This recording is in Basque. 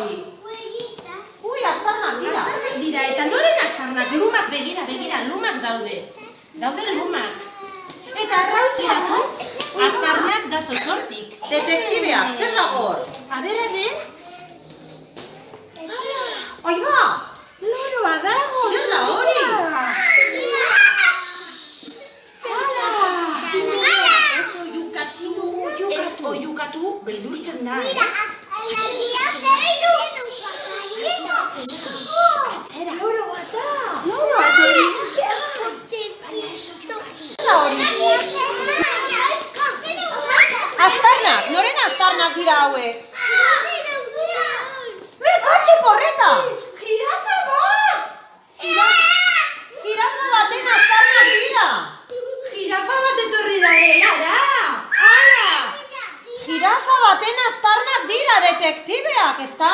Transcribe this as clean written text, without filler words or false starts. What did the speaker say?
hori? Ui, aztarnak dira. Aztarnak dira, eta noren aztarnak? Lumak, begira, lumak daude. Daude lumak. Eta arrautzirako aztarnak datoz hortik. Detektibeak, zer dago hor? A ber. Aiba! Loroa dago. Zer da hori? Ez oiukatu beldurtzen da. Atzera. Loro bat da. Loro bat da. Aztarnak, noren aztarnak dira hauek? Katxe porreta! Jirafa bat! Jirafa baten aztarnak dira! Jirafa bat etorri da gelara! Hala! Jirafa baten aztarnak dira, detektibeak, ezta?